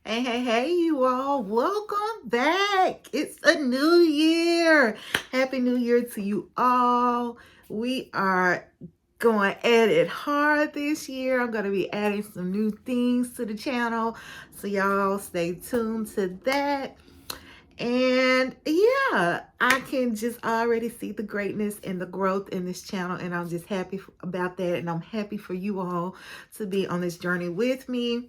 Hey, you all. Welcome back. It's a new year. Happy New Year to you all. We are going at it hard this year. I'm going to be adding some new things to the channel. So y'all stay tuned to that. And yeah, I can just already see the greatness and the growth in this channel. And I'm just happy about that. And I'm happy for you all to be on this journey with me.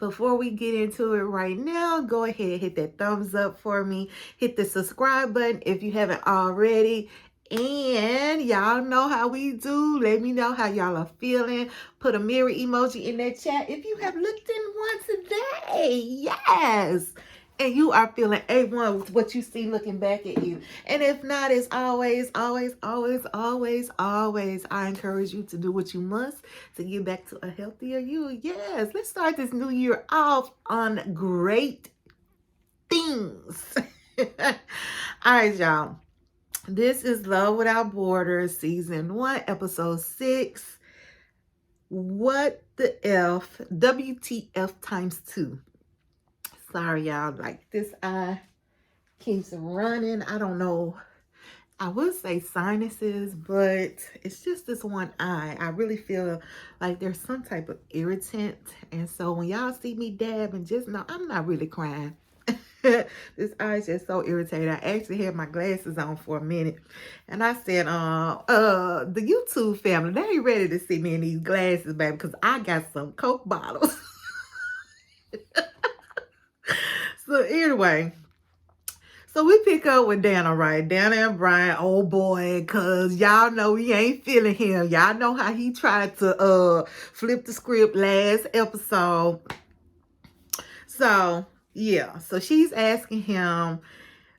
Before we get into it right now, go ahead, hit that thumbs up for me. Hit the subscribe button if you haven't already. And y'all know how we do. Let me know how y'all are feeling. Put a mirror emoji in that chat if you have looked in one today. Yes. And you are feeling A1 with what you see looking back at you. And if not, as always, I encourage you to do what you must to get back to a healthier you. Yes, let's start this new year off on great things. All right, y'all. This is Love Without Borders, Season 1, Episode 6. What the F? WTF times 2. Sorry, y'all. Like, this eye keeps running. I don't know. I would say sinuses, but it's just this one eye. I really feel like there's some type of irritant. And so when y'all see me dabbing, just know I'm not really crying. This eye is just so irritated. I actually had my glasses on for a minute. And I said, the YouTube family, they ain't ready to see me in these glasses, baby, because I got some Coke bottles. So anyway, so we pick up with Dana, right? Dana and Brian, oh boy, because y'all know we ain't feeling him. Y'all know how he tried to flip the script last episode. So, yeah. So she's asking him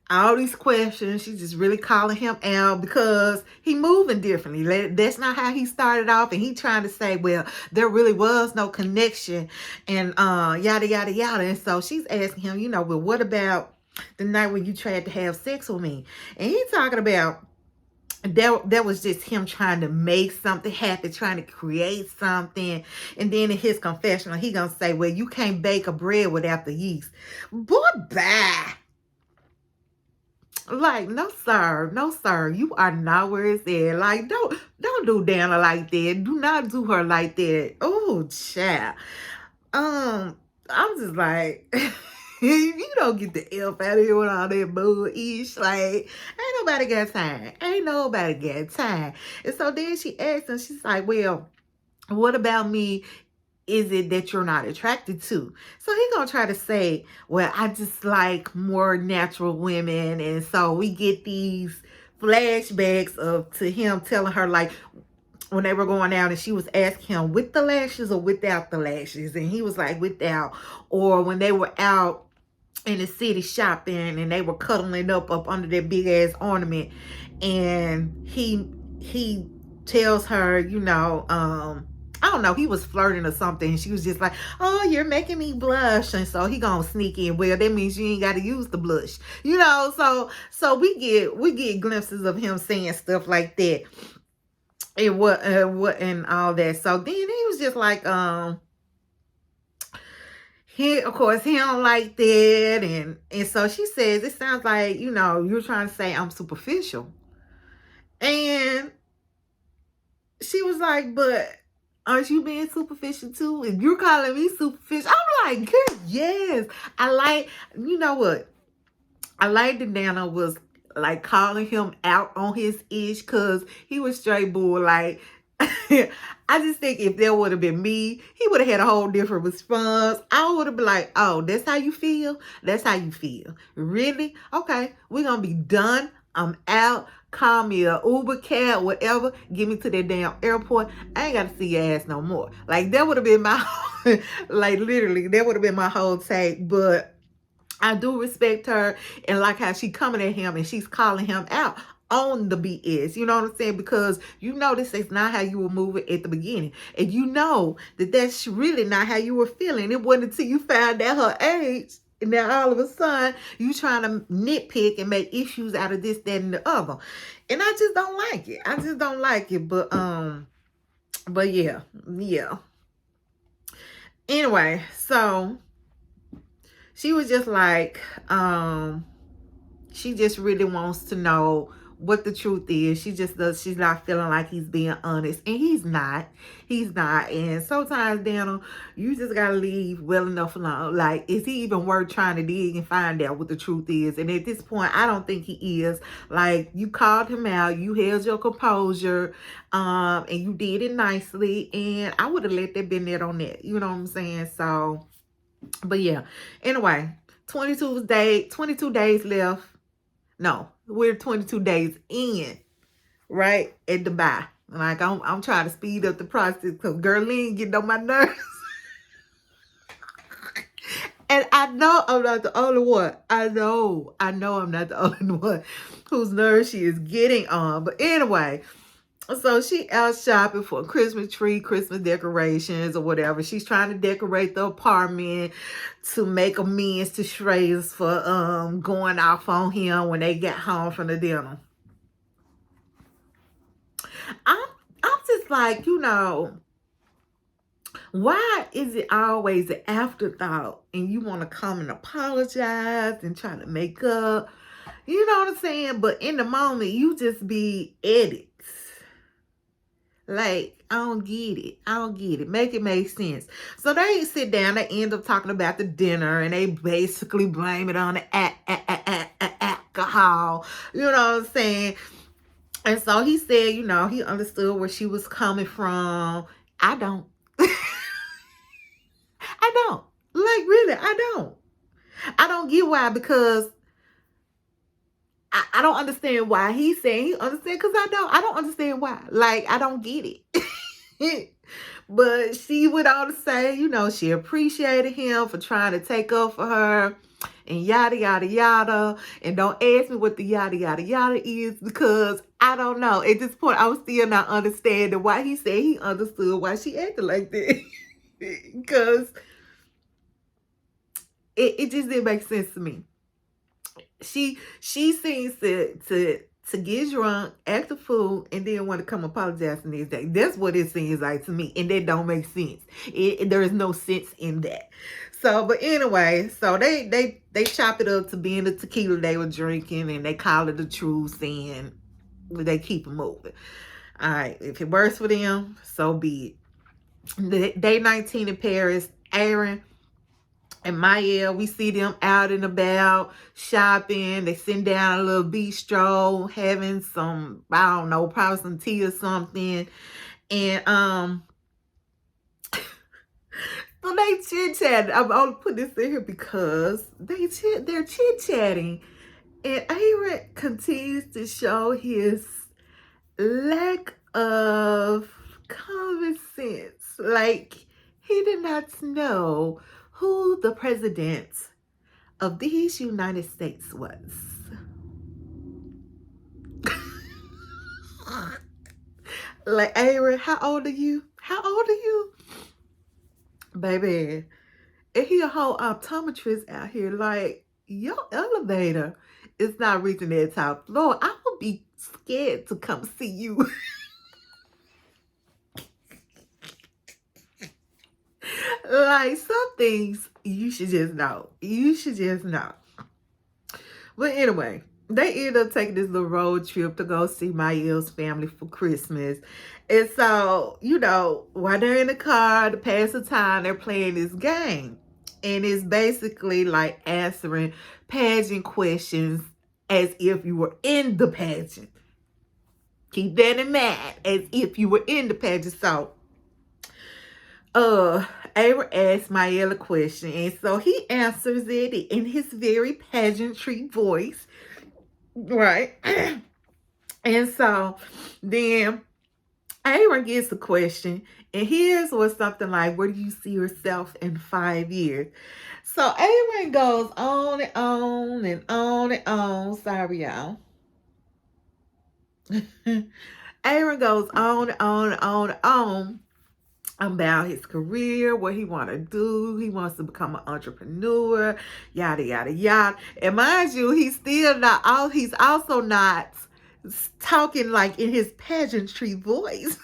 all these questions. She's just really calling him out because he moving differently. That's not how he started off. And he trying to say, well, there really was no connection and yada, yada, yada. And so she's asking him, you know, well, what about the night when you tried to have sex with me? And he's talking about that was just him trying to make something happen, trying to create something. And then in his confessional, he gonna say, well, you can't bake a bread without the yeast. Boy, bye. Like, no sir, you are not where it's at. Like, don't do Dana like that. Do not do her like that. Oh, child. I'm just like, you don't get the F out of here with all that bull-ish. Like, ain't nobody got time. And so then she asked him, she's like, well, what about me is it that you're not attracted to? So he gonna try to say, well, I just like more natural women. And so we get these flashbacks of to him telling her, like, when they were going out and she was asking him with the lashes or without the lashes, and he was like without. Or when they were out in the city shopping and they were cuddling up under their big ass ornament, and he tells her, you know, I don't know, he was flirting or something. And she was just like, oh, you're making me blush. And so he gonna sneak in. Well, that means you ain't got to use the blush. You know, so we get glimpses of him saying stuff like that. And what and all that. So then he was just like, he, of course, he don't like that. And so she says, it sounds like, you know, you're trying to say I'm superficial. And she was like, but aren't you being superficial too? If you're calling me superficial, I'm like, girl, yes. I like, you know what? I like that Dana was like calling him out on his ish, because he was straight bull. Like, I just think if there would have been me, he would have had a whole different response. I would have been like, oh, that's how you feel? That's how you feel? Really? Okay, we're going to be done. I'm out. Call me a Uber cab, whatever. Get me to that damn airport. I ain't got to see your ass no more. Like, that would have been my, like, literally, that would have been my whole take. But I do respect her, and like how she coming at him and she's calling him out on the BS. You know what I'm saying? Because you know this is not how you were moving at the beginning. And you know that that's really not how you were feeling. It wasn't until you found out her age, and now all of a sudden you trying to nitpick and make issues out of this, that, and the other. And I just don't like it. I just don't like it. But yeah. Anyway, so she was just like, she just really wants to know what the truth is. She just does. She's not feeling like he's being honest, and he's not. He's not. And sometimes, Daniel, you just gotta leave well enough alone. Like, is he even worth trying to dig and find out what the truth is? And at this point, I don't think he is. Like, you called him out, you held your composure, and you did it nicely. And I would have let that been there on that. You know what I'm saying? So, but yeah. Anyway, 22 days left. No, we're 22 days in, right? At Dubai. Like, I'm trying to speed up the process because Gerline getting on my nerves. And I know I'm not the only one. I know I'm not the only one whose nerves she is getting on. But anyway, so she out shopping for a Christmas tree, Christmas decorations or whatever. She's trying to decorate the apartment to make amends to Shreyas for going off on him when they got home from the dinner. I'm just like, why is it always an afterthought and you want to come and apologize and try to make up? You know what I'm saying? But in the moment, you just be edits. Like, I don't get it. Make it make sense. So they sit down. They end up talking about the dinner, and they basically blame it on the alcohol. You know what I'm saying? And so he said, he understood where she was coming from. I don't. I don't. Like, really, I don't. I don't get why, because I don't understand why he's saying he understands, because I don't understand why. Like, I don't get it. But she went on to say, she appreciated him for trying to take up for her and yada, yada, yada. And don't ask me what the yada, yada, yada is, because I don't know. At this point, I'm still not understanding why he said he understood why she acted like that. Because it just didn't make sense to me. She seems to get drunk, act a fool, and then want to come apologize the next day. That's what it seems like to me, and that don't make sense. There is no sense in that. So, but anyway, so they chop it up to being the tequila they were drinking, and they call it the truth, and they keep it moving. All right, if it works for them, so be it. Day 19 in Paris, Aaron and Maya, we see them out and about shopping. They sitting down at a little bistro, having some, I don't know, probably some tea or something. And so they chit-chatting. I'm only putting this in here because they're chit-chatting. And Aaron continues to show his lack of common sense. Like, he did not know who the president of these United States was. Like, Aaron, how old are you? Baby, and he a whole optometrist out here. Like, your elevator is not reaching that top floor. I would be scared to come see you. Like, some things you should just know. But anyway, they end up taking this little road trip to go see Maya's family for Christmas. And so, while they're in the car to pass the time, they're playing this game. And it's basically like answering pageant questions as if you were in the pageant. Keep that in mind, as if you were in the pageant. So, Aaron asked Maya a question, and so he answers it in his very pageantry voice, right? And so then Aaron gets a question, and his was something like, where do you see yourself in 5 years? So Aaron goes on and on and on and on. Sorry, y'all. Aaron goes on and on and on and on about his career, what he want to do. He wants to become an entrepreneur, yada, yada, yada. And mind you, he's also not talking like in his pageantry voice.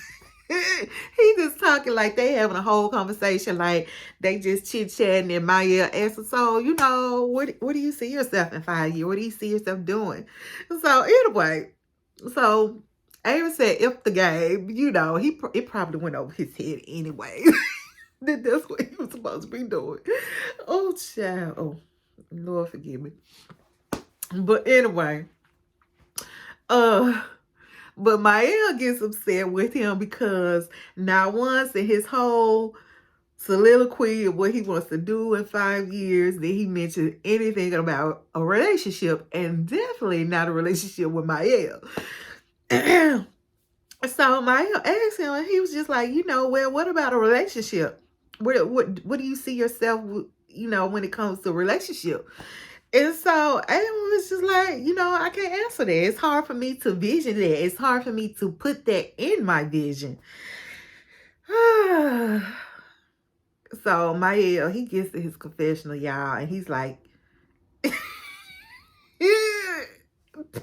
He just talking like they having a whole conversation, like they just chit-chatting, and Maya asked him, so, what do you see yourself in 5 years? What do you see yourself doing? So anyway, so Aaron said, if the game, it probably went over his head anyway. That's what he was supposed to be doing. Oh, child. Oh, Lord forgive me. But anyway, uh, but Mael gets upset with him because not once in his whole soliloquy of what he wants to do in 5 years did he mention anything about a relationship, and definitely not a relationship with Mael. So Mael asked him, and he was just like, well, what about a relationship? What do you see yourself, when it comes to a relationship? And so Aaron was just like, I can't answer that. It's hard for me to vision that. It's hard for me to put that in my vision. So Mael, he gets to his confessional, y'all, and he's like,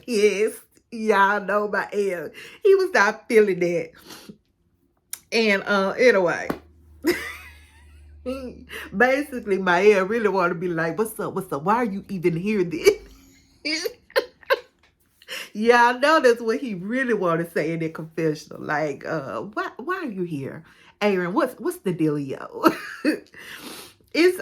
pissed. Y'all know Mael. He was not feeling that. And anyway, basically Mael really wanted to be like, what's up? Why are you even here then? Yeah, I know that's what he really wanted to say in that confessional. Like, why are you here? Aaron, what's the dealio? It's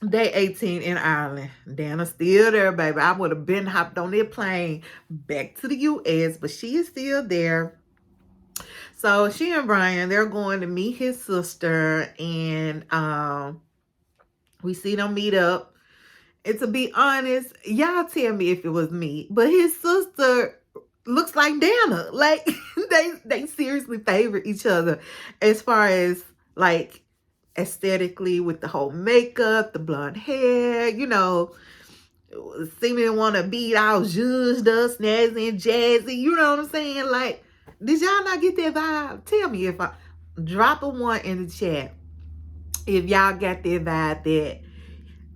day 18 in Ireland. Dana's still there, baby. I would have been hopped on that plane back to the US, but she is still there. So she and Brian, they're going to meet his sister, and we see them meet up. And to be honest, y'all tell me if it was me, but his sister looks like Dana. Like, they seriously favor each other as far as, like, aesthetically, with the whole makeup, the blonde hair, seeming to want to be all zhuzhed up, snazzy and jazzy. You know what I'm saying? Like, did y'all not get that vibe? Tell me if I drop a 1 in the chat if y'all got that vibe that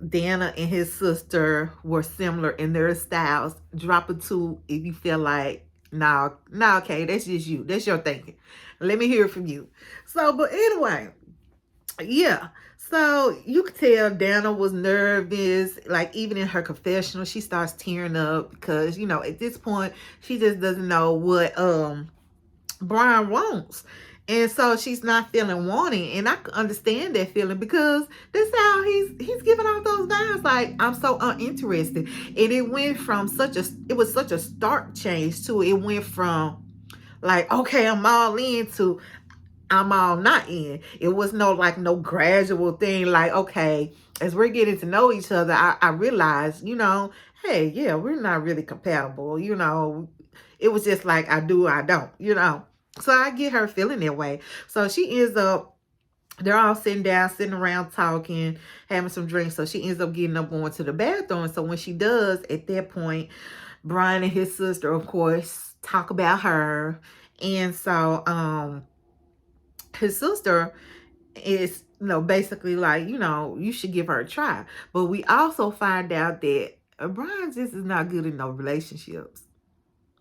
Dana and his sister were similar in their styles. Drop a 2 if you feel like, nah, okay, that's just you. That's your thinking. Let me hear it from you. So, but anyway, yeah. So you could tell Dana was nervous. Like, even in her confessional, she starts tearing up because, at this point, she just doesn't know what Brian wants. And so she's not feeling wanting. And I can understand that feeling because this is how he's giving off those vibes. Like, I'm so uninterested. And it went from it was such a stark change to it went from like, okay, I'm all in to I'm all not in. It was no gradual thing. Like, okay, as we're getting to know each other, I realized, hey, yeah, we're not really compatible. It was just like, I do, I don't, So I get her feeling that way. So she ends up, they're all sitting around talking, having some drinks. So she ends up getting up, going to the bathroom. So when she does, at that point, Brian and his sister, of course, talk about her. And so, his sister is, basically like, you should give her a try. But we also find out that Brian just is not good in no relationships.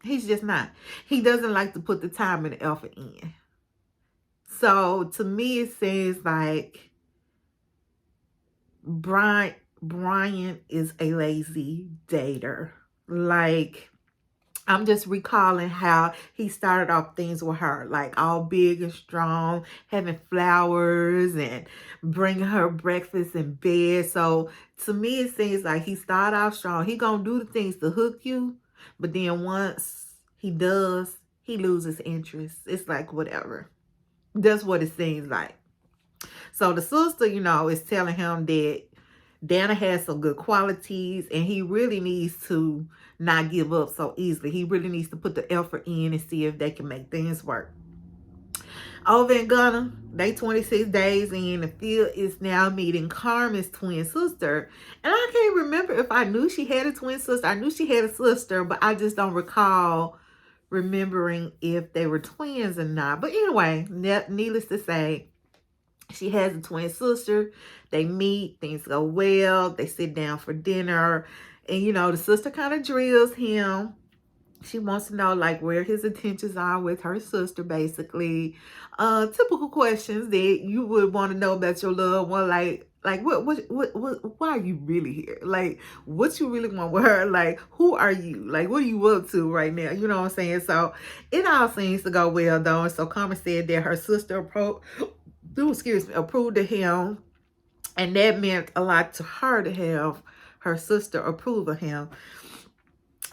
He's just not. He doesn't like to put the time and the effort in. So to me, it seems like Brian is a lazy dater. Like, I'm just recalling how he started off things with her, like all big and strong, having flowers and bringing her breakfast in bed. So to me, it seems like he started off strong. He gonna do the things to hook you, but then once he does, he loses interest. It's like, whatever. That's what it seems like. So the sister, is telling him that Dana has some good qualities, and he really needs to not give up so easily. He really needs to put the effort in and see if they can make things work. Over in Ghana, they 26 days in, the field is now meeting Carmen's twin sister. And I can't remember if I knew she had a twin sister. I knew she had a sister, but I just don't recall remembering if they were twins or not. But anyway, needless to say, she has a twin sister. They meet, things go well. They sit down for dinner. And, the sister kind of drills him She wants to know like where his intentions are with her sister, basically. Typical questions that you would want to know about your loved one, like what why are you really here? Like what you really want with her? Like who are you? Like what are you up to right now? You know what I'm saying? So it all seems to go well though. And so Carmen said that her sister approved of him, and that meant a lot to her to have her sister approve of him.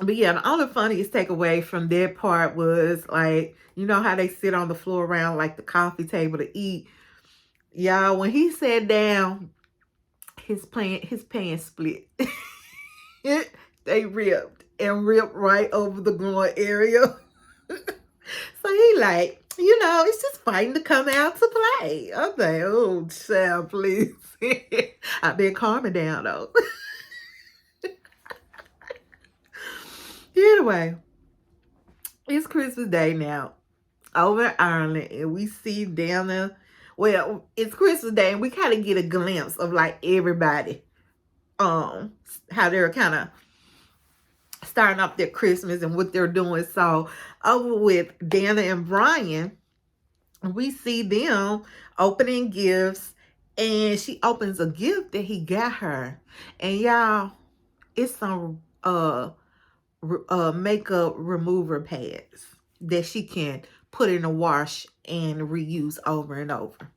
But yeah, the only funniest takeaway from that part was like, you know how they sit on the floor around like the coffee table to eat. Y'all, when he sat down, his pants split. They ripped and ripped right over the groin area. So he like, it's just fighting to come out to play. I'm like, oh, child, please. I've been calming down though. Anyway, it's Christmas Day now over in Ireland, and we see down there. Well, it's Christmas Day, and we kind of get a glimpse of like everybody, how they're kind of starting off their Christmas and what they're doing. So over with Dana and Brian, we see them opening gifts, and she opens a gift that he got her, and y'all, it's some makeup remover pads that she can put in a wash and reuse over and over.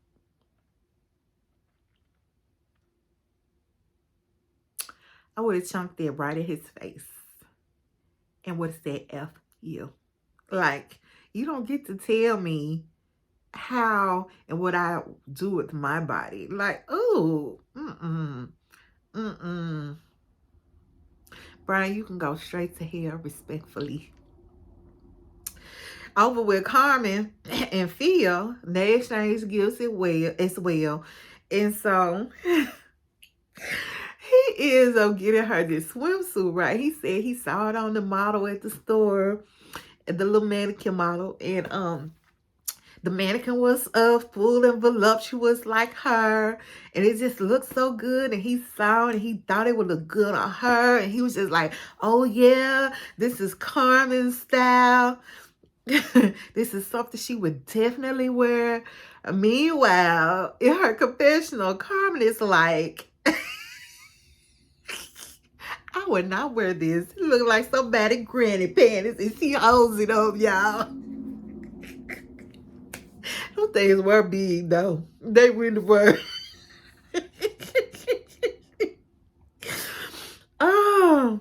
I would have chunked it right in his face and would have said, F you. Like, you don't get to tell me how and what I do with my body. Like, oh, Brian, you can go straight to hell, respectfully. Over with Carmen and Phil, they exchange gifts as well. And so he ends up getting her this swimsuit, right? He said he saw it on the model at the store, the little mannequin model, and the mannequin was full and voluptuous like her, and it just looked so good, and he saw it and he thought it would look good on her, and he was just like, oh yeah, this is Carmen's style. This is something she would definitely wear. Meanwhile, in her confessional, Carmen is like, I would not wear this. It look like somebody granny panties, and she holds it up, y'all. Those things were big, though. They really were. Oh,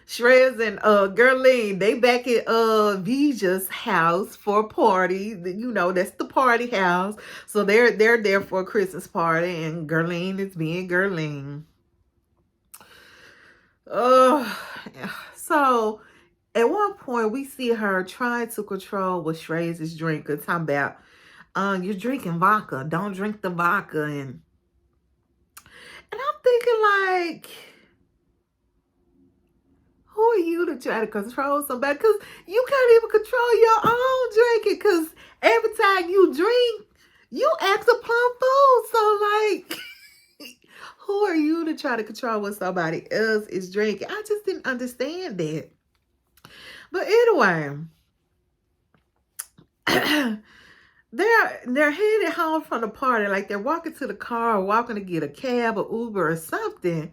Shrez and Gerline, they back at Vija's house for a party. That's the party house. So they're there for a Christmas party, and Gerline is being Gerline. So at one point we see her trying to control what Shrez is drinking, talking about you're drinking vodka, don't drink the vodka, and I'm thinking like, who are you to try to control somebody? Because you can't even control your own drinking, because every time you drink, you act a plum fool. So like, who are you to try to control what somebody else is drinking? I just didn't understand that. But anyway, they're headed home from the party, like they're walking to the car, or walking to get a cab or Uber or something,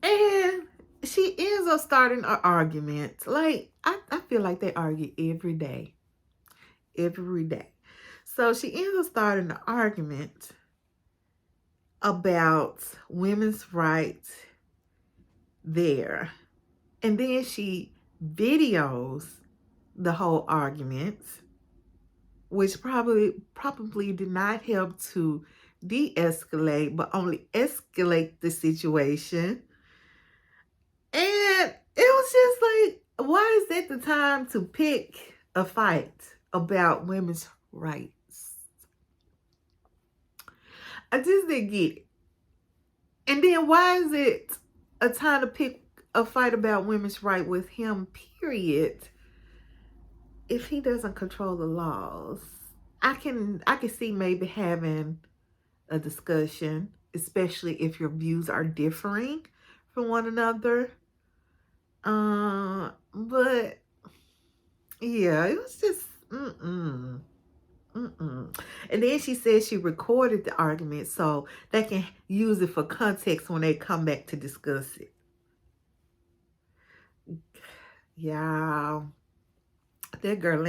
and she ends up starting an argument. Like, I feel like they argue every day. So she ends up starting an argument about women's rights there, and then she videos the whole argument, which probably did not help to de-escalate, but only escalate the situation. And it was just like, why is that the time to pick a fight about women's rights? I just didn't get it. And then why is it a time to pick a fight about women's rights with him, period, if he doesn't control the laws? I can see maybe having a discussion, especially if your views are differing from one another. But yeah, it was just mm-mm. And then she said she recorded the argument so they can use it for context when they come back to discuss it. Yeah, that girl,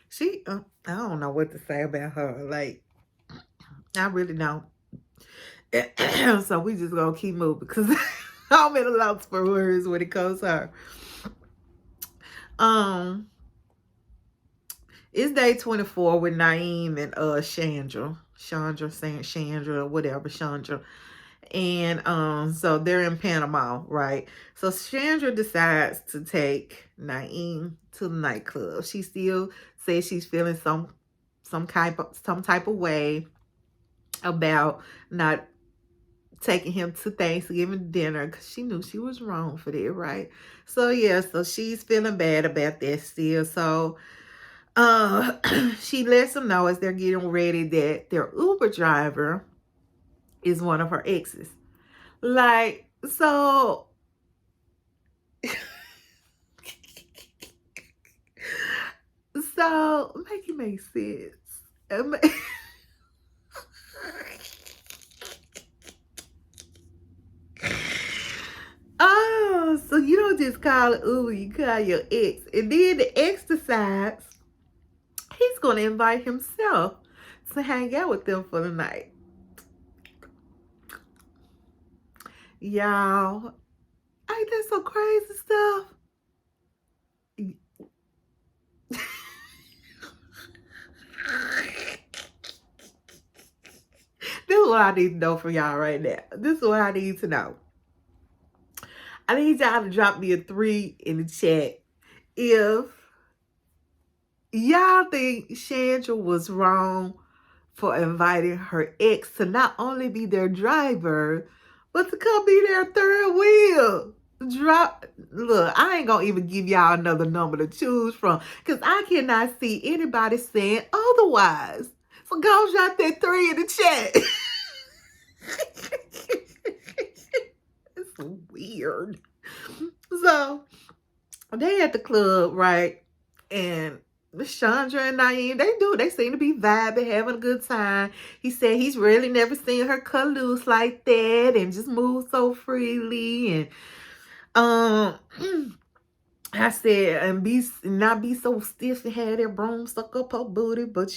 she, I don't know what to say about her. Like, I really don't. So we just gonna keep moving because I'm at a loss for words when it comes to her. Um, it's day 24 with Naeem and saying Chandra, whatever, Chandra. And so they're in Panama, right? So Chandra decides to take Naeem to the nightclub. She still says she's feeling some type of way about not taking him to Thanksgiving dinner because she knew she was wrong for that, right? So yeah, so she's feeling bad about that still. So she lets them know as they're getting ready that their Uber driver is one of her exes. Like, so make it make sense. Oh, so you don't just call it Uber, you call your ex. And then the ex decides he's going to invite himself to hang out with them for the night. Y'all, ain't that some crazy stuff? This is what I need to know from y'all right now. This is what I need to know. I need y'all to drop me a 3 in the chat if y'all think Chandra was wrong for inviting her ex to not only be their driver, but to come be their third wheel. Look, I ain't gonna even give y'all another number to choose from because I cannot see anybody saying otherwise. So go drop that 3 in the chat. It's weird. So they at the club, right? And Chandra and Naeem, they seem to be vibing, having a good time. He said he's really never seen her cut loose like that and just move so freely. And I said, and not be so stiff and have that broom stuck up her booty, but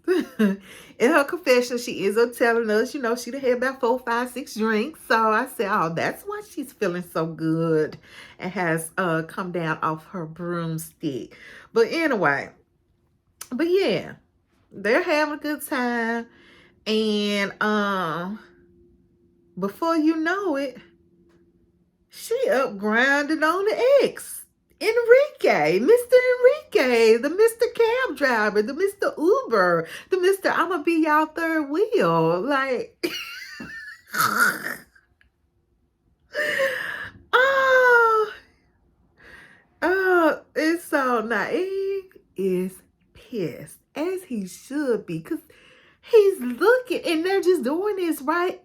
in her confession, she is telling us, she done had about 4, 5, 6 drinks. So I said, oh, that's why she's feeling so good and has come down off her broomstick. But anyway, but yeah, they're having a good time. And before you know it, she up grounded on the ex. Enrique, Mr. Enrique, the Mr. Cab driver, the Mr. Uber, the Mr. I'm gonna be y'all third wheel. Like, oh, and so Naeem is pissed, as he should be, because he's looking and they're just doing this right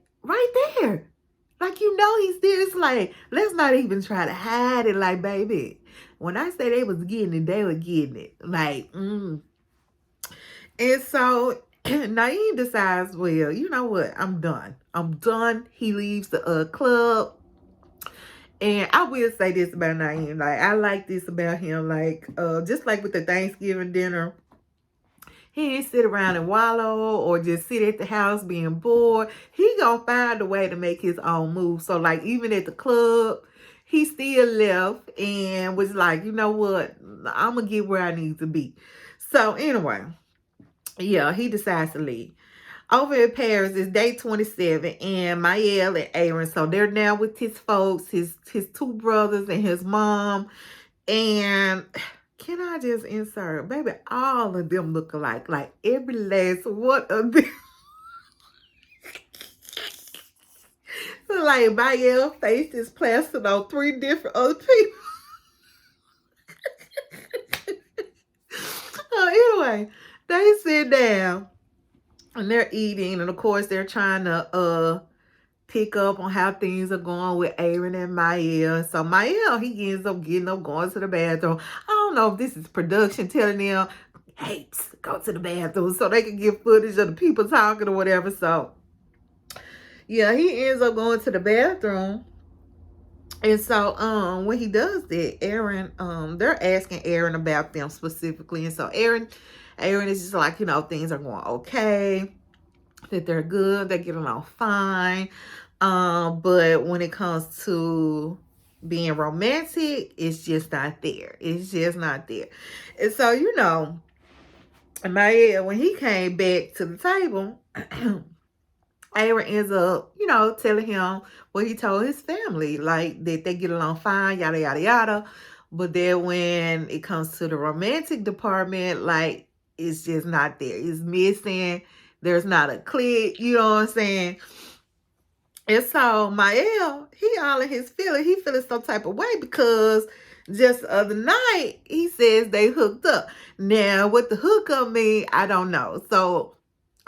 there. Like, he's there. It's like, let's not even try to hide it. Like, baby, when I say they was getting it, they were getting it. Like, And so Naeem decides, well, you know what? I'm done. He leaves the club. And I will say this about Naeem. Like, I like this about him. Like, just like with the Thanksgiving dinner, he ain't sit around and wallow or just sit at the house being bored. He gonna find a way to make his own move. So, like, even at the club, he still left and was like, you know what? I'm gonna get where I need to be. So, anyway, yeah, he decides to leave. Over in Paris, it's day 27, and Mael and Aaron, so they're now with his folks, his 2 brothers and his mom. And can I just insert, baby, all of them look alike. Like, every last one of them. So, like, Mael face is plastered on 3 different other people. So, anyway, they sit down and they're eating, and of course they're trying to pick up on how things are going with Aaron and Maya. So Maya, he ends up getting up, going to the bathroom. I don't know if this is production telling them, hey, go to the bathroom so they can get footage of the people talking or whatever. So yeah, he ends up going to the bathroom. And so when he does that, Aaron, they're asking Aaron about them specifically. And so Aaron is just like, things are going okay, that they're good, they get along fine. But when it comes to being romantic, it's just not there. It's just not there. And so, Maya, when he came back to the table, Aaron ends up, telling him what he told his family, like that they get along fine, yada, yada, yada. But then when it comes to the romantic department, like, it's just not there. It's missing. There's not a click, you know what I'm saying? And so Mael, he all in his feeling. He feeling some type of way because just the other night, he says they hooked up. Now, what the hookup mean, I don't know. So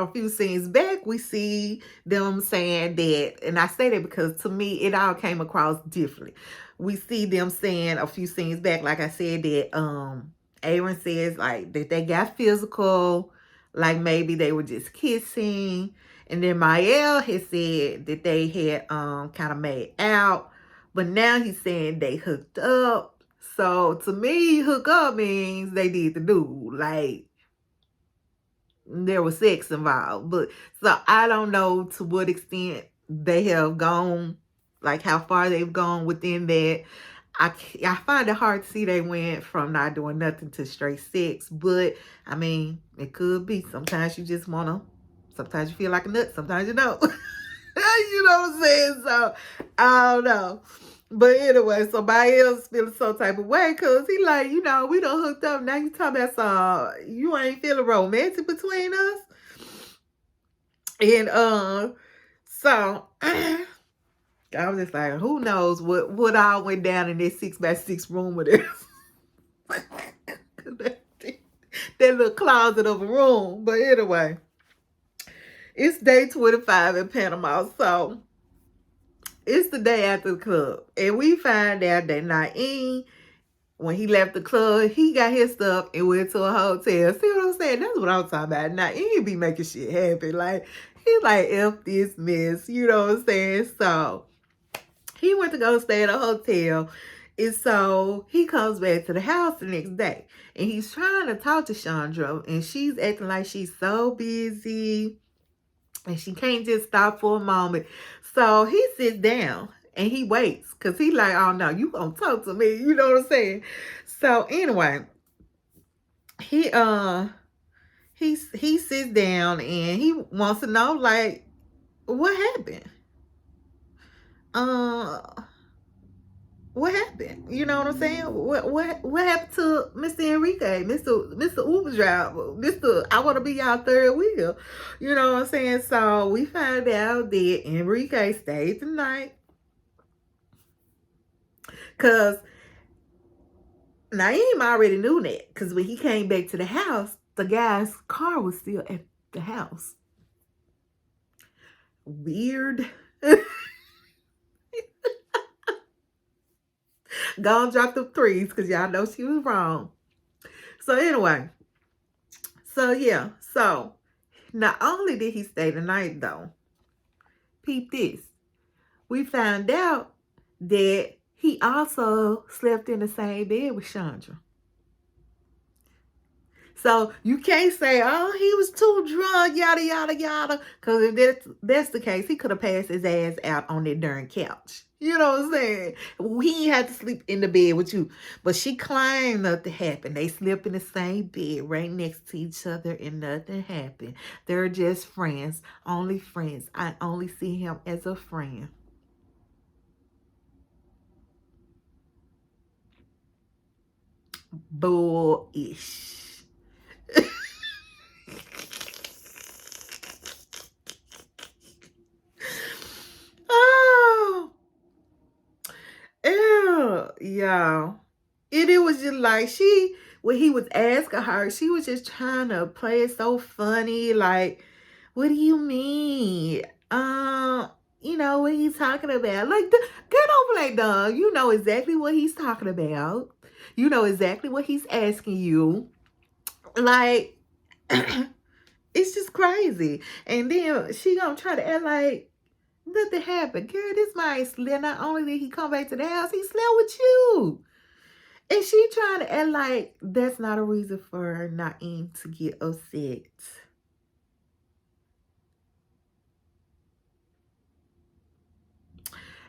a few scenes back, we see them saying that, and I say that because to me, it all came across differently. We see them saying a few scenes back, like I said, that Aaron says like that they got physical, like maybe they were just kissing. And then Mael had said that they had kind of made out, but now he's saying they hooked up. So to me, hook up means they did the do, like there was sex involved. But so I don't know to what extent they have gone, like how far they've gone within that. I find it hard to see they went from not doing nothing to straight sex. But I mean, it could be. Sometimes you just wanna. Sometimes you feel like a nut. Sometimes you don't. You know what I'm saying? So I don't know. But anyway, so Mael's feeling some type of way because he like, we done hooked up. Now you talking about some, you ain't feeling romantic between us. And so I was just like, who knows what all went down in this 6x6 room with this. that little closet of a room. But anyway, it's day 25 in Panama. So it's the day after the club. And we find out that Naeem, when he left the club, he got his stuff and went to a hotel. See what I'm saying? That's what I'm talking about. Naeem be making shit happen. Like, he's like, F this mess. You know what I'm saying? So he went to go stay at a hotel. And so he comes back to the house the next day. And he's trying to talk to Chandra. And she's acting like she's so busy. And she can't just stop for a moment. So he sits down and he waits. Because he like, oh no, you gonna talk to me. You know what I'm saying? So anyway, he sits down and he wants to know, like, what happened? What happened? You know what I'm saying? What happened to Mr. Enrique, Mr. Uber driver, Mr. I want to be y'all third wheel. You know what I'm saying? So we find out that Enrique stayed the night because Naeem already knew that because when he came back to the house, the guy's car was still at the house. Weird. Gonna drop the threes because y'all know she was wrong. So anyway, so yeah, so not only did he stay the night though, peep this, we found out that he also slept in the same bed with Chandra. So you can't say, oh, he was too drunk, yada, yada, yada. Because if that's the case, he could have passed his ass out on that darn couch. You know what I'm saying? He had to sleep in the bed with you. But she claimed nothing happened. They slept in the same bed right next to each other and nothing happened. They're just friends. Only friends. I only see him as a friend. Bullish. Oh, ew, yeah. And it was just like when he was asking her, she was just trying to play it so funny. Like, what do you mean? You know what he's talking about. Like, get over like, dog. You know exactly what he's talking about. You know exactly what he's asking you. Like, it's just crazy. And then she gonna try to act like nothing happened. Girl, this man slept. Not only did he come back to the house, he slept with you. And she trying to act like that's not a reason for Naeem to get upset.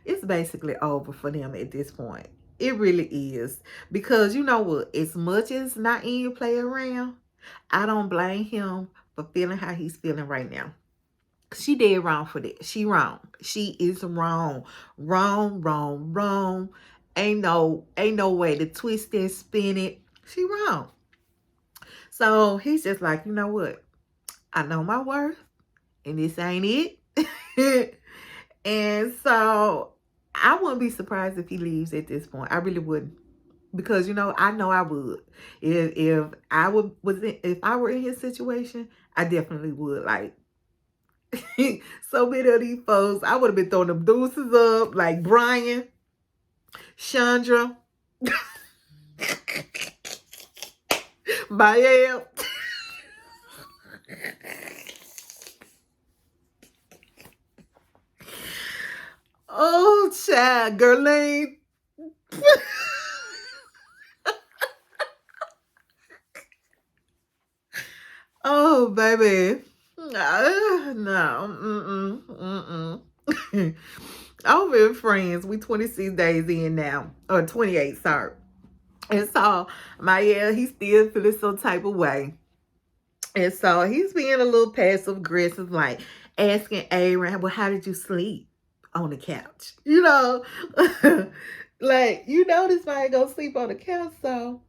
It's basically over for them at this point. It really is. Because you know what? As much as Naeem play around, I don't blame him for feeling how he's feeling right now. She did wrong for that. She wrong. She is wrong. Wrong, wrong, wrong. Ain't no way to twist and spin it. She wrong. So he's just like, you know what? I know my worth, and this ain't it. And so I wouldn't be surprised if he leaves at this point. I really wouldn't. Because I know I would. If I were in his situation, I definitely would. Like, so many of these folks, I would have been throwing them deuces up, like Brian, Chandra, Mael. Oh, child, Gerlene. Oh, baby. No. I've been friends. We 26 days in now. Or 28, sorry. And so, Mael, he still feeling some type of way. And so, he's being a little passive aggressive, like asking Aaron, well, how did you sleep on the couch? Like, this man gonna sleep on the couch, so.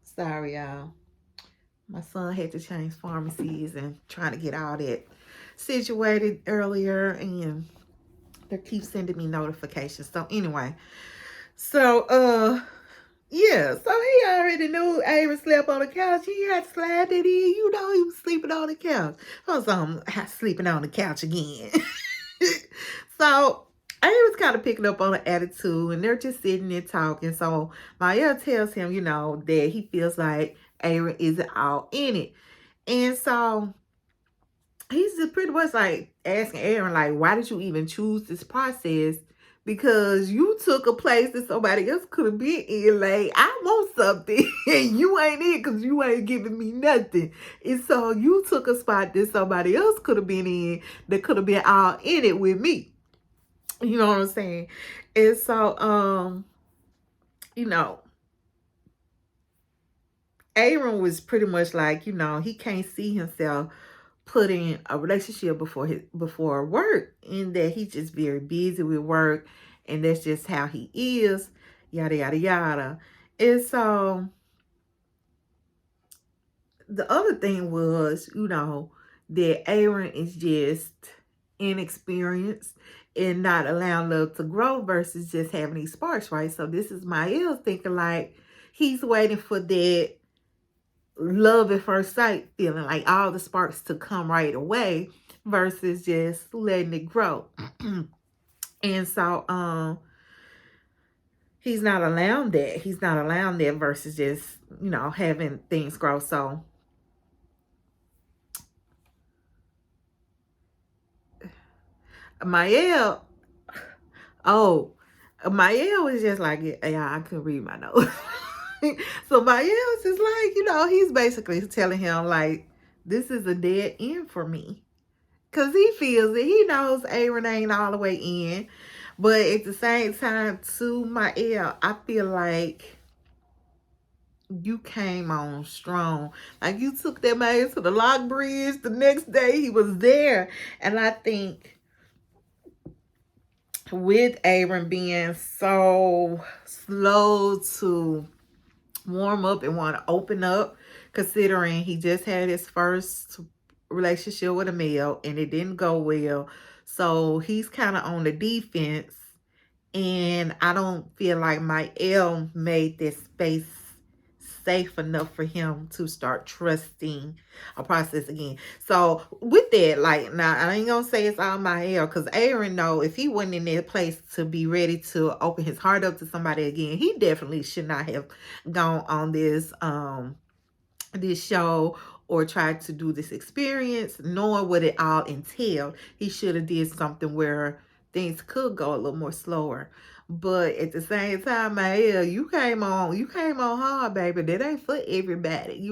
Sorry, y'all. My son had to change pharmacies and trying to get all that situated earlier, and they keep sending me notifications. So anyway, yeah, so he already knew Aaron slept on the couch. He had to slide it in. He was sleeping on the couch. I was sleeping on the couch again. So Aaron's kind of picking up on the attitude, and they're just sitting there talking. So Maya tells him, that he feels like Aaron isn't all in it. And so he's just pretty much like asking Aaron, like, why did you even choose this process? Because you took a place that somebody else could have been in. Like, I want something, and you ain't in because you ain't giving me nothing. And so you took a spot that somebody else could have been in, that could have been all in it with me. You know what I'm saying? And so, Aaron was pretty much like, he can't see himself putting a relationship before work, and that he's just very busy with work, and that's just how he is, yada yada yada. And so the other thing was, that Aaron is just inexperienced and not allowing love to grow versus just having these sparks, right? So this is Mael thinking like he's waiting for that love at first sight feeling, like all the sparks to come right away versus just letting it grow. And so he's not allowing that. He's not allowing that versus just, having things grow. So Mael is just like, yeah, I couldn't read my notes. So Mael's is like, he's basically telling him, like, this is a dead end for me. Because he feels it. He knows Aaron ain't all the way in. But at the same time, to Mael, I feel like you came on strong. Like, you took that man to the lock bridge. The next day, he was there. And I think with Aaron being so slow to warm up and want to open up, considering he just had his first relationship with a male and it didn't go well, so he's kind of on the defense, and I don't feel like Mael made this space safe enough for him to start trusting a process again. So with that, like, now I ain't gonna say it's all my hair, because Aaron know if he wasn't in that place to be ready to open his heart up to somebody again, he definitely should not have gone on this show or tried to do this experience knowing what it all entailed. He should have did something where things could go a little more slower. But at the same time, Mael, you came on hard, baby. That ain't for everybody,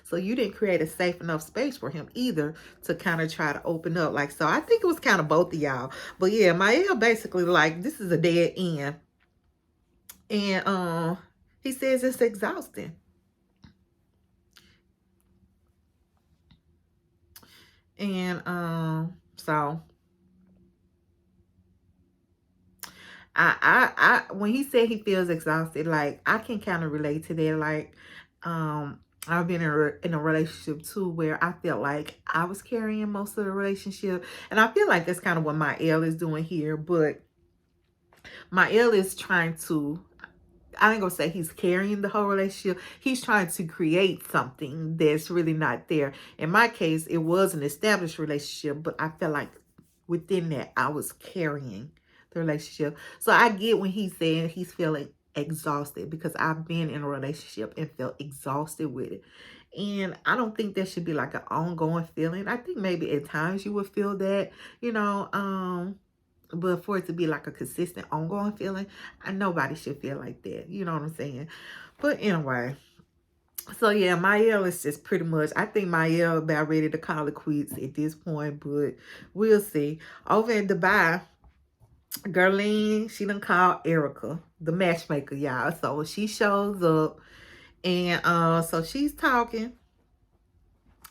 So you didn't create a safe enough space for him either to kind of try to open up. Like, so I think it was kind of both of y'all. But yeah, Mael basically like, this is a dead end. And he says it's exhausting. And so when he said he feels exhausted, like, I can kind of relate to that. Like, I've been in a relationship too where I felt like I was carrying most of the relationship, and I feel like that's kind of what my L is doing here. But my L is trying to, I ain't gonna say he's carrying the whole relationship. He's trying to create something that's really not there. In my case, it was an established relationship, but I felt like within that I was carrying the relationship. So I get when he's saying he's feeling exhausted, because I've been in a relationship and felt exhausted with it. And I don't think that should be like an ongoing feeling. I think maybe at times you would feel that, but for it to be like a consistent, ongoing feeling, nobody should feel like that. You know what I'm saying? But anyway, so yeah, Mael is just pretty much, I think Mael about ready to call it quits at this point, but we'll see. Over in Dubai, Gerlene, she done called Erica, the matchmaker, y'all. So she shows up, and so she's talking,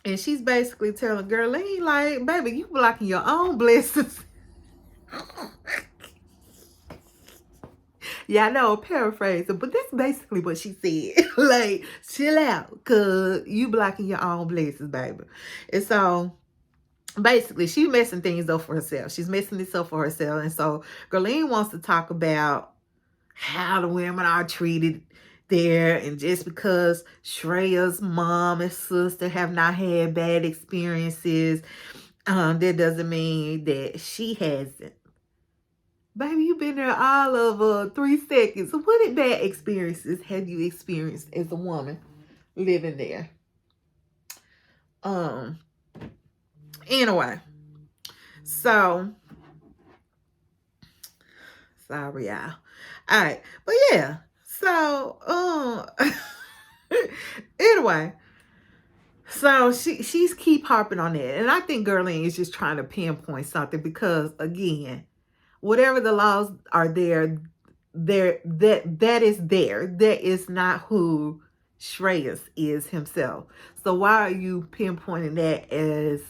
and she's basically telling Gerlene, like, baby, you blocking your own blessings. Yeah, I know, paraphrasing, but that's basically what she said. Like, chill out, because you blocking your own blessings, baby. And so, basically, she's messing things up for herself. She's messing this up for herself. And so, Gerlene wants to talk about how the women are treated there. And just because Shreya's mom and sister have not had bad experiences, that doesn't mean that she hasn't. Baby, you've been there all of 3 seconds. So what bad experiences have you experienced as a woman living there? Anyway. So, sorry, y'all. Alright. But yeah. So, anyway. So she's keep harping on that. And I think Gerlene is just trying to pinpoint something, because again, whatever the laws are there, that is there. That is not who Shreyas is himself. So why are you pinpointing that as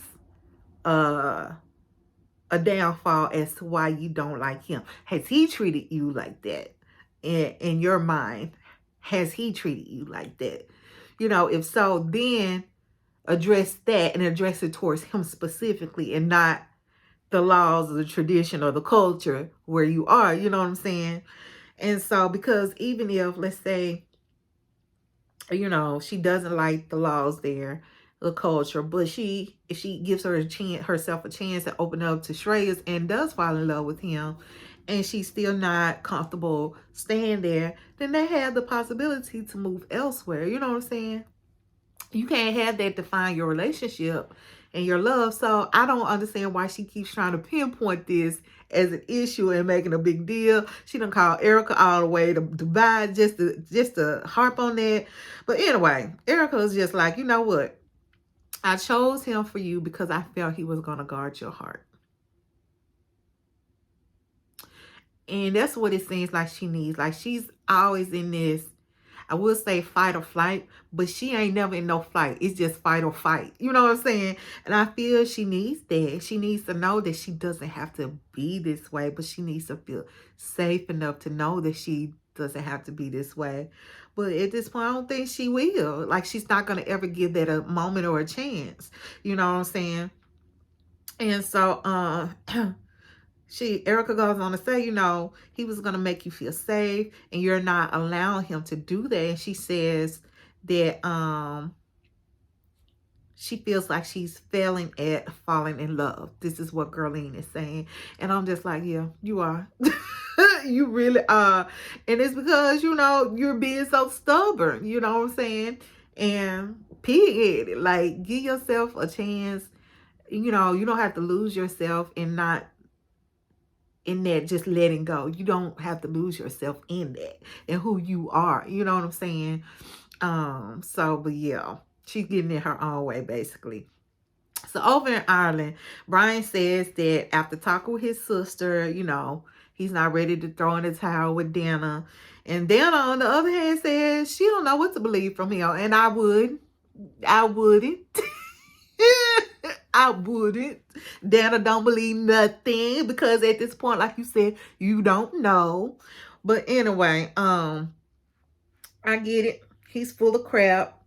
a downfall as to why you don't like him? Has he treated you like that? In your mind, has he treated you like that? If so, then address that and address it towards him specifically, and not the laws of the tradition or the culture where you are. You know what I'm saying? And so, because even if, let's say, she doesn't like the laws there, the culture, but if she gives herself a chance to open up to Shreyas and does fall in love with him, and she's still not comfortable staying there, then they have the possibility to move elsewhere. You know what I'm saying? You can't have that define your relationship and your love. So I don't understand why she keeps trying to pinpoint this as an issue and making a big deal. She done called Erica all the way to Dubai just to harp on that. But anyway, Erica is just like, you know what? I chose him for you because I felt he was going to guard your heart. And that's what it seems like she needs. Like, she's always in this, I would say fight or flight, but she ain't never in no flight. It's just fight or fight. You know what I'm saying? And I feel she needs that. She needs to know that she doesn't have to be this way, but she needs to feel safe enough to know that she doesn't have to be this way. But at this point, I don't think she will. Like, she's not going to ever give that a moment or a chance. You know what I'm saying? And so, Erica goes on to say, he was going to make you feel safe, and you're not allowing him to do that. And she says that she feels like she's failing at falling in love. This is what Girlene is saying. And I'm just like, yeah, you are. You really are. And it's because, you know, you're being so stubborn. You know what I'm saying? And pig-headed. Like, give yourself a chance. You know, you don't have to lose yourself and not in that, just letting go. You don't have to lose yourself in that and who you are. You know what I'm saying? So, but yeah, she's getting it her own way, basically. So over in Ireland, Brian says that after talking with his sister, you know, he's not ready to throw in the towel with Dana. And Dana, on the other hand, says she don't know what to believe from him. And I wouldn't. I wouldn't. Dana don't believe nothing because at this point, like you said, you don't know. But anyway, I get it. He's full of crap.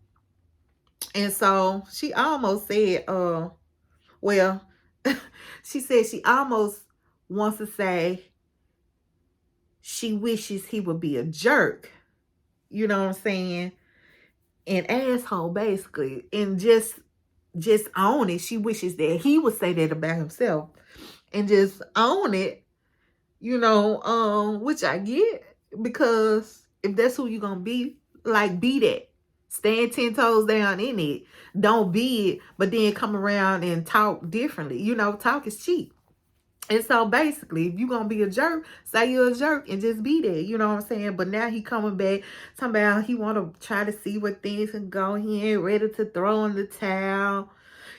And so she almost said, well, she said she almost wants to say she wishes he would be a jerk. You know what I'm saying? An asshole, basically. And just own it. She wishes that he would say that about himself. And just own it. You know, which I get. Because if that's who you're going to be, like, be that. Stand 10 toes down in it. Don't be it, but then come around and talk differently. You know, talk is cheap. And so basically, if you're going to be a jerk, say you're a jerk and just be there. You know what I'm saying? But now he coming back, talking about he want to try to see what things can go. He ain't ready to throw in the towel,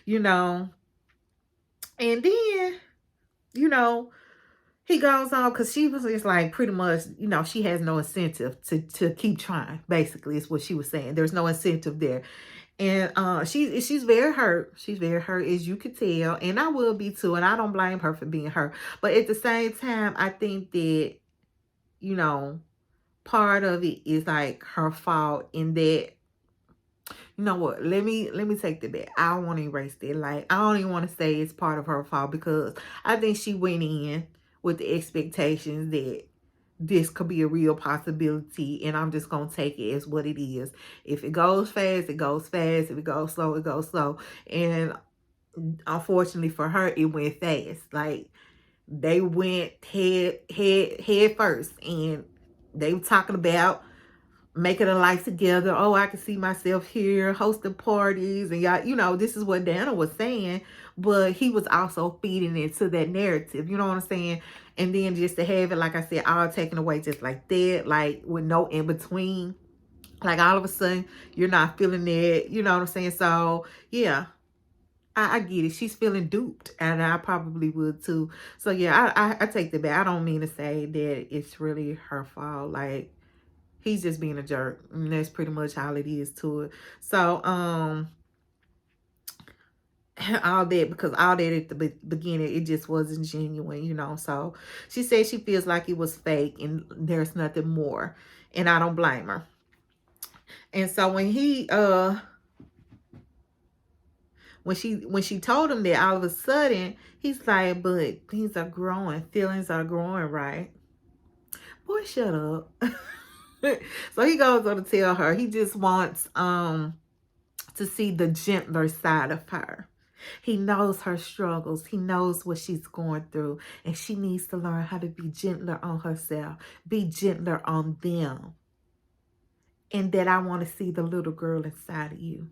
you know. And then, you know, he goes on because she was just like pretty much, you know, she has no incentive to keep trying, basically, is what she was saying. There's no incentive there. And she's very hurt. She's very hurt, as you could tell. And I will be too. And I don't blame her for being hurt. But at the same time, I think that, you know, part of it is like her fault in that, you know what, let me take that back. I don't want to erase that. Like, I don't even want to say it's part of her fault because I think she went in with the expectations that this could be a real possibility, and I'm just going to take it as what it is. If it goes fast, it goes fast. If it goes slow, it goes slow. And unfortunately for her, it went fast. Like, they went head first, and they were talking about making a life together. Oh, I can see myself here hosting parties, and y'all, you know, this is what Dana was saying, but he was also feeding into that narrative, you know what I'm saying? And then just to have it, like I said, all taken away just like that, like with no in between, like all of a sudden you're not feeling it, you know what I'm saying? So yeah, I get it. She's feeling duped, and I probably would too. So yeah, I take that back. I don't mean to say that it's really her fault. Like, he's just being a jerk. And that's pretty much all it is to it. So, all that, because all that at the beginning, it just wasn't genuine, you know. So, she said she feels like it was fake and there's nothing more. And I don't blame her. And so, when he, when she told him that, all of a sudden, he's like, but things are growing. Feelings are growing, right? Boy, shut up. So he goes on to tell her he just wants to see the gentler side of her. He knows her struggles. He knows what she's going through. And she needs to learn how to be gentler on herself. Be gentler on them. And that I want to see the little girl inside of you.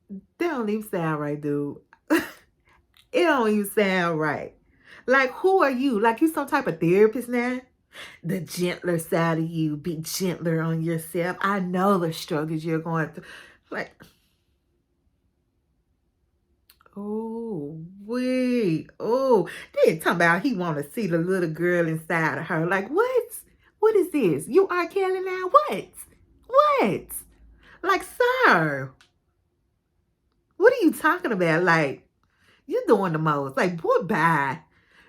That don't even sound right, dude. It don't even sound right. Like, who are you? Like, you some type of therapist now? The gentler side of you. Be gentler on yourself. I know the struggles you're going through. Like, oh, wait. Oh, they talking about he want to see the little girl inside of her. Like, what? What is this? You are Kelly now? What? What? Like, sir, what are you talking about? Like, you're doing the most. Like, boy, bye.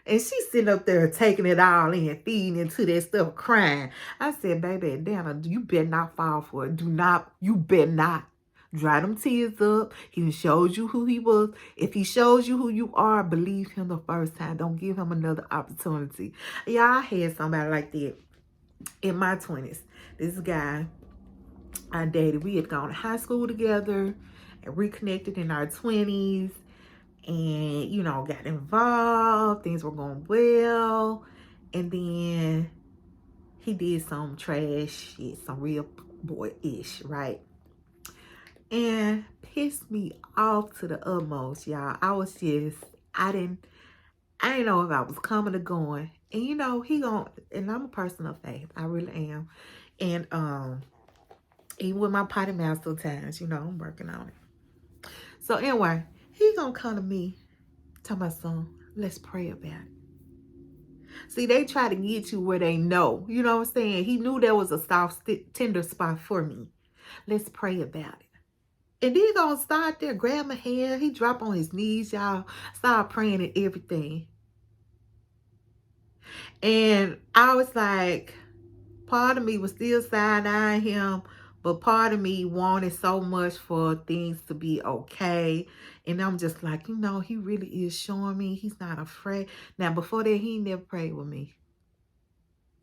And she's sitting up there taking it all in, feeding into that stuff, crying. I said, baby, Dana, you better not fall for it. Do not, you better not. Dry them tears up. He done showed you who he was. If he shows you who you are, believe him the first time. Don't give him another opportunity. Yeah, I had somebody like that in my 20s. This guy I dated, we had gone to high school together and reconnected in our 20s. And, you know, got involved. Things were going well. And then he did some trash shit, some real boy-ish, right? And pissed me off to the utmost, y'all. I didn't know if I was coming or going. And you know, and I'm a person of faith. I really am. And even with my potty mouth sometimes, you know, I'm working on it. So anyway, he gonna come to me, tell my son, let's pray about it. See, they try to get you where they know. You know what I'm saying? He knew there was a soft, tender spot for me. Let's pray about it. And then he gonna start there, grab my hand. He drop on his knees, y'all. Start praying and everything. And I was like, part of me was still side-eyeing him, but part of me wanted so much for things to be okay. And I'm just like, you know, he really is showing me he's not afraid. Now, before that, he never prayed with me.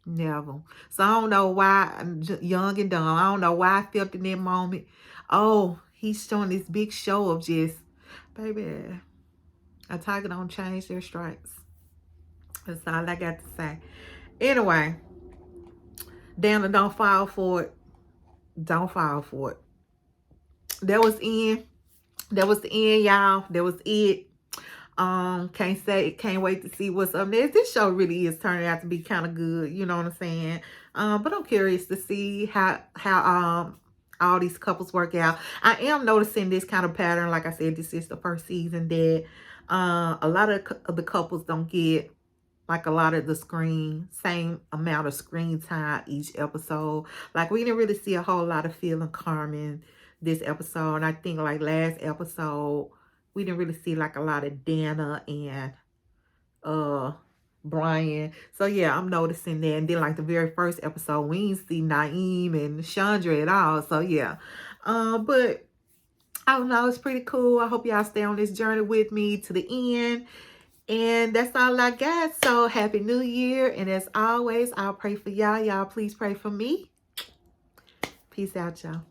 Never. So I don't know why, I'm young and dumb. I don't know why I felt in that moment. Oh, he's showing this big show of just, baby, a tiger don't change their stripes. That's all I got to say. Anyway, Dana, don't fall for it. Don't fall for it. That was the end, y'all. That was it. Can't wait to see what's up next. This show really is turning out to be kind of good, you know what I'm saying? But I'm curious to see how all these couples work out. I am noticing this kind of pattern. Like I said, this is the first season that a lot of the couples don't get like a lot of the same amount of screen time each episode. Like we didn't really see a whole lot of Phil and Carmen this episode. And I think like last episode, we didn't really see like a lot of Dana and Brian. So yeah, I'm noticing that. And then like the very first episode, we didn't see Naeem and Chandra at all. So yeah. But I don't know, it's pretty cool. I hope y'all stay on this journey with me to the end. And that's all I got. So happy new year. And as always, I'll pray for y'all. Y'all please pray for me. Peace out, y'all.